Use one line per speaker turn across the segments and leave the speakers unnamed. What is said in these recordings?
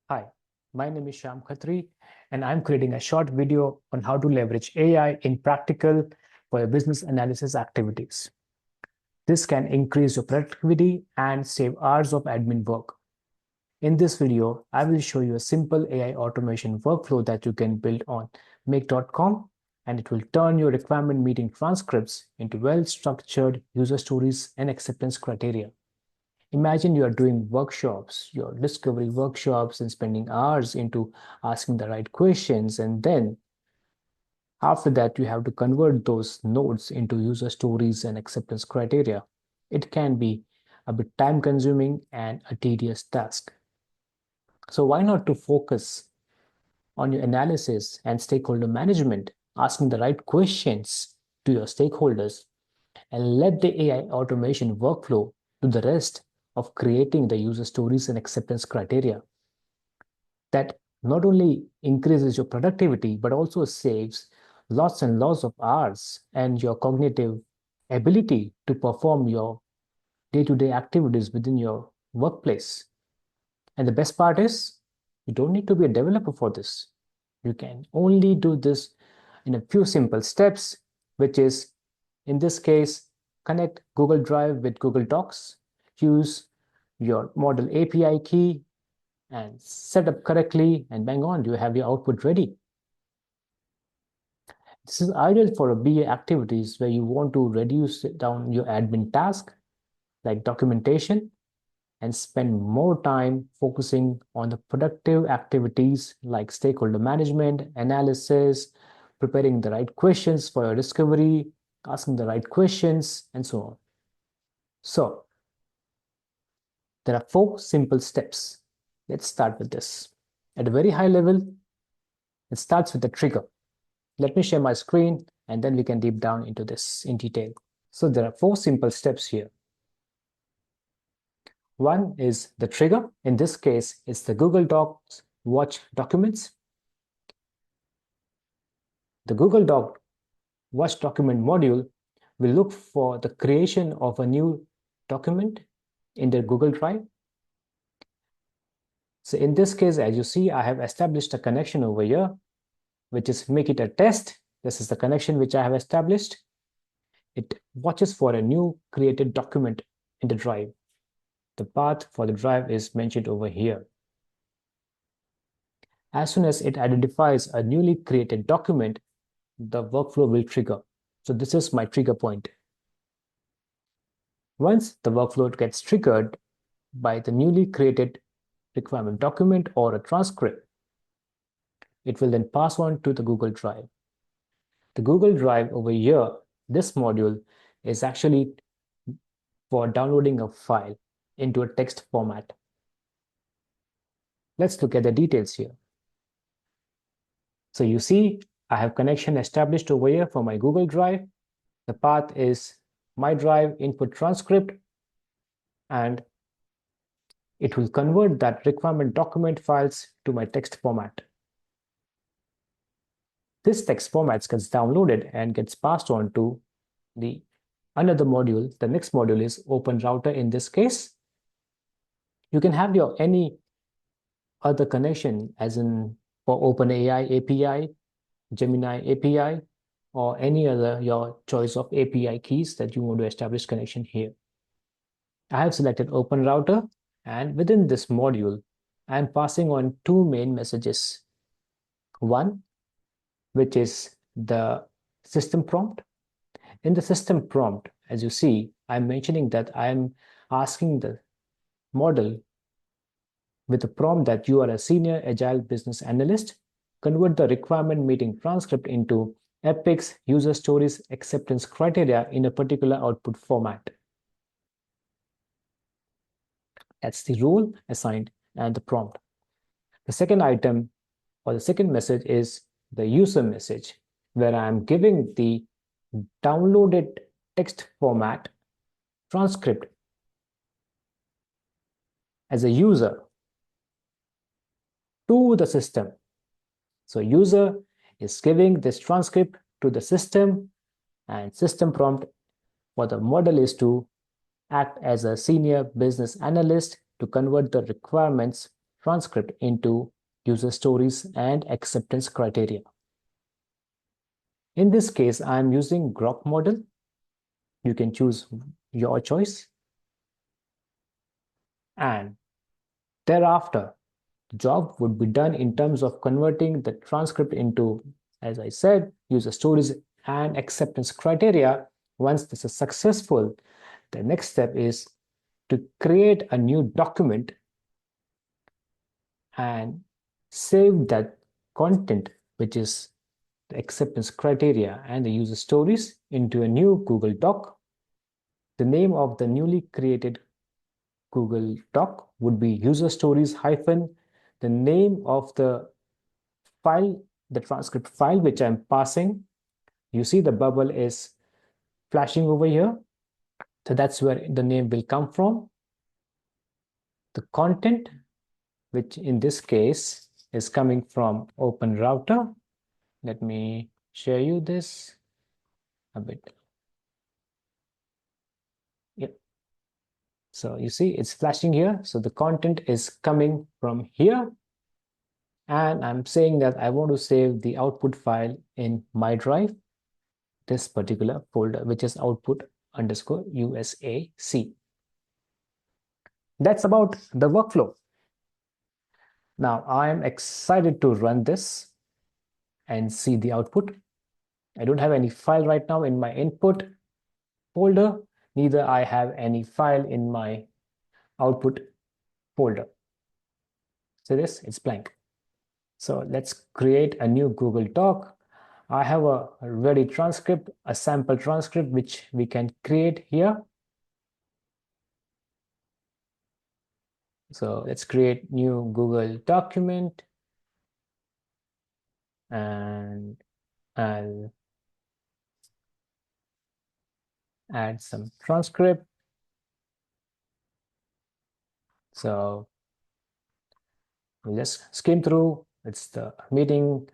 Hi, my name is Shyam Khatri, and I'm creating a short video on how to leverage AI in practical for your business analysis activities. This can increase your productivity and save hours of admin work. In this video, I will show you a simple AI automation workflow that you can build on Make.com, and it will turn your requirement meeting transcripts into well-structured user stories and acceptance criteria. Imagine you are doing workshops, your discovery workshops, and spending hours into asking the right questions. And then after that, you have to convert those notes into user stories and acceptance criteria. It can be a bit time consuming and a tedious task. So why not to focus on your analysis and stakeholder management, asking the right questions to your stakeholders, and let the AI automation workflow do the rest of creating the user stories and acceptance criteria. That not only increases your productivity, but also saves lots and lots of hours and your cognitive ability to perform your day-to-day activities within your workplace. And the best part is, you don't need to be a developer for this. You can only do this in a few simple steps, which is, in this case, connect Google Drive with Google Docs, use your model API key, and set up correctly, and bang on, you have your output ready. This is ideal for a BA activities where you want to reduce down your admin task like documentation and spend more time focusing on the productive activities like stakeholder management, analysis, preparing the right questions for your discovery, asking the right questions, and so on. So, there are 4 simple steps. Let's start with this. At a very high level, it starts with the trigger. Let me share my screen and then we can deep down into this in detail. So there are 4 simple steps here. One is the trigger. In this case, it's the Google Docs Watch documents. The Google Doc Watch document module will look for the creation of a new document in the Google Drive. So in this case, as you see, I have established a connection over here, which is make it a test. This is the connection which I have established. It watches for a new created document in the drive. The path for the drive is mentioned over here. As soon as it identifies a newly created document, the workflow will trigger. So this is my trigger point. Once the workflow gets triggered by the newly created requirement document or a transcript, it will then pass on to the Google Drive. The Google Drive over here, this module is actually for downloading a file into a text format. Let's look at the details here. So you see, I have connection established over here for my Google Drive. The path is my drive input transcript, and it will convert that requirement document files to my text format. This text format gets downloaded and gets passed on to the another module. The next module is Open Router in this case. You can have your any other connection as in for OpenAI API, Gemini API, or any other your choice of API keys that you want to establish connection here. I have selected Open Router, and within this module, I am passing on 2 main messages. One, which is the system prompt. In the system prompt, as you see, I'm mentioning that I am asking the model with a prompt that you are a senior agile business analyst, convert the requirement meeting transcript into epics user stories acceptance criteria in a particular output format. That's the role assigned and the prompt. The second item or the second message is the user message, where I am giving the downloaded text format transcript as a user to the system. So user is giving this transcript to the system, and system prompt for the model is to act as a senior business analyst to convert the requirements transcript into user stories and acceptance criteria. In this case, I'm using Grok model. You can choose your choice. And thereafter, the job would be done in terms of converting the transcript into, as I said, user stories and acceptance criteria. Once this is successful, the next step is to create a new document and save that content, which is the acceptance criteria and the user stories, into a new Google Doc. The name of the newly created Google Doc would be user stories hyphen the name of the file, the transcript file which I'm passing. You see the bubble is flashing over here. So that's where the name will come from. The content, which in this case is coming from Open Router. Let me share you this a bit. Yep. So you see it's flashing here. So the content is coming from here. And I'm saying that I want to save the output file in my drive, this particular folder, which is output_USAC. That's about the workflow. Now I am excited to run this and see the output. I don't have any file right now in my input folder, neither I have any file in my output folder. See this, it's blank. So let's create a new Google Doc. I have a ready transcript, a sample transcript, which we can create here. So let's create new Google document, and I'll add some transcript. So we'll just skim through. It's the meeting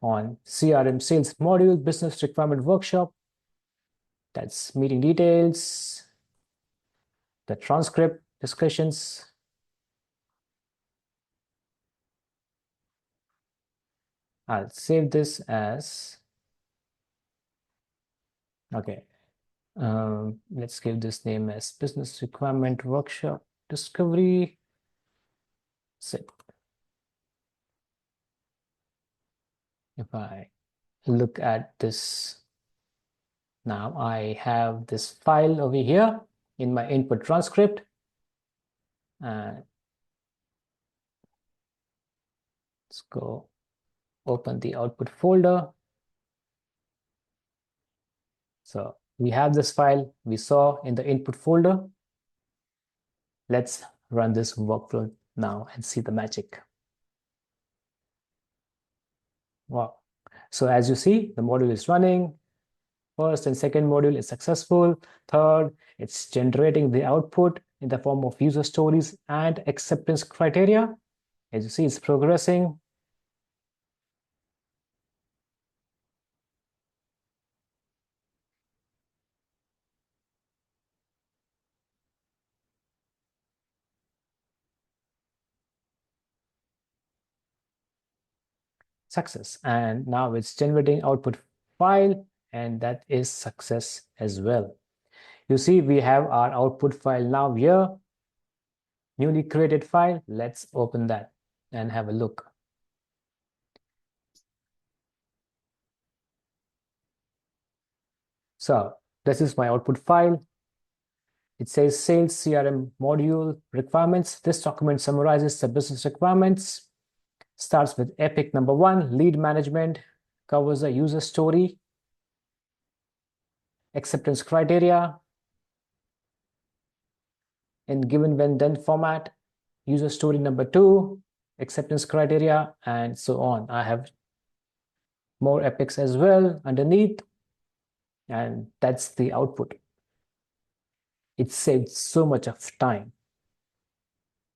on CRM sales module business requirement workshop. That's meeting details, the transcript discussions. I'll save this as, okay. Let's give this name as business requirement workshop discovery. Save. If I look at this, now I have this file over here in my input transcript. Let's go open the output folder. So we have this file we saw in the input folder. Let's run this workflow now and see the magic. Wow. So as you see, the module is running. First and second module is successful. Third, it's generating the output in the form of user stories and acceptance criteria. As you see, it's progressing. Success. And now it's generating output file, and that is success as well. You see, we have our output file now here, newly created file. Let's open that and have a look. So this is my output file. It says sales CRM module requirements. This document summarizes the business requirements. Starts with epic number 1, lead management, covers a user story, acceptance criteria, in given when then format, user story number 2, acceptance criteria, and so on. I have more epics as well underneath, and that's the output. It saved so much of time.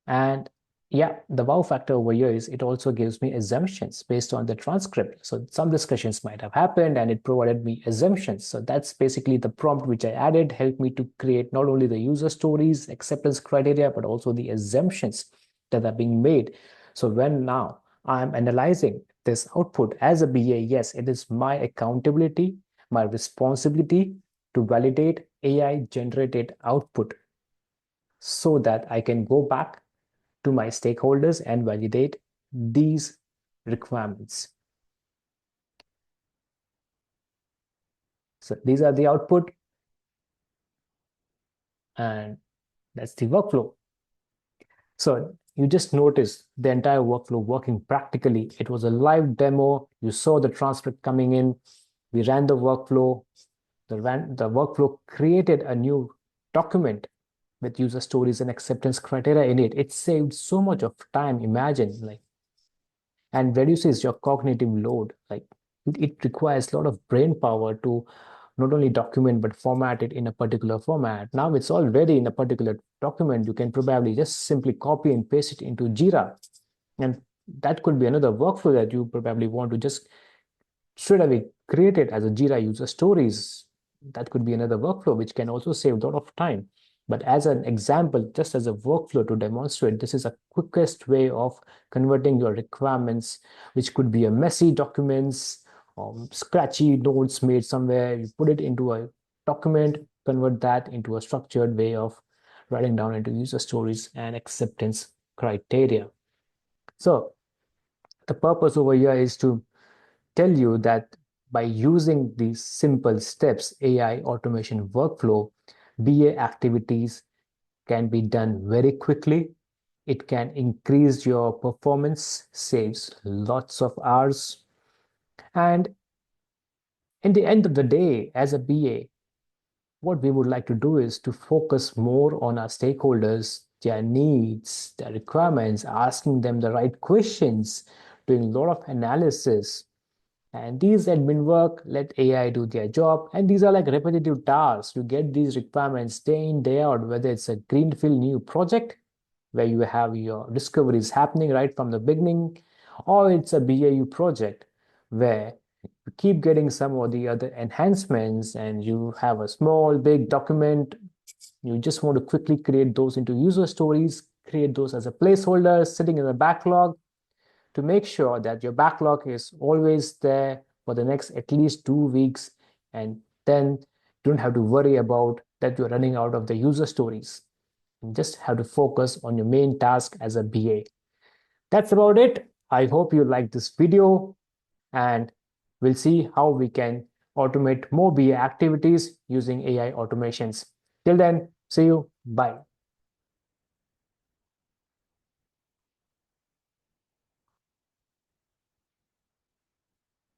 And yeah, the wow factor over here is it also gives me assumptions based on the transcript. So some discussions might have happened and it provided me assumptions. So that's basically the prompt which I added, helped me to create not only the user stories, acceptance criteria, but also the assumptions that are being made So when now I'm analyzing this output as a BA, yes, it is my accountability, my responsibility to validate AI generated output so that I can go back to my stakeholders and validate these requirements. So these are the output, and that's the workflow. So you just noticed the entire workflow working practically. It was a live demo. You saw the transcript coming in. We ran the workflow. The workflow created a new document with user stories and acceptance criteria in it. It saved so much of time, imagine, like, and reduces your cognitive load. Like it requires a lot of brain power to not only document but format it in a particular format. Now it's already in a particular document. You can probably just simply copy and paste it into Jira. And that could be another workflow that you probably want to just straight away create it as a Jira user stories. That could be another workflow, which can also save a lot of time. But as an example, just as a workflow to demonstrate, this is a quickest way of converting your requirements, which could be a messy documents, scratchy notes made somewhere. You put it into a document, convert that into a structured way of writing down into user stories and acceptance criteria. So the purpose over here is to tell you that by using these simple steps, AI automation workflow, BA activities can be done very quickly. It can increase your performance, saves lots of hours. And in the end of the day, as a BA, what we would like to do is to focus more on our stakeholders, their needs, their requirements, asking them the right questions, doing a lot of analysis. And these admin work, let AI do their job. And these are like repetitive tasks. You get these requirements day in, day out, whether it's a greenfield new project where you have your discoveries happening right from the beginning, or it's a BAU project where you keep getting some or the other enhancements and you have a small, big document. You just want to quickly create those into user stories, create those as a placeholder sitting in the backlog to make sure that your backlog is always there for the next at least 2 weeks. And then you don't have to worry about that you're running out of the user stories. You just have to focus on your main task as a BA. That's about it. I hope you like this video, and we'll see how we can automate more BA activities using AI automations. Till then, see you. Bye.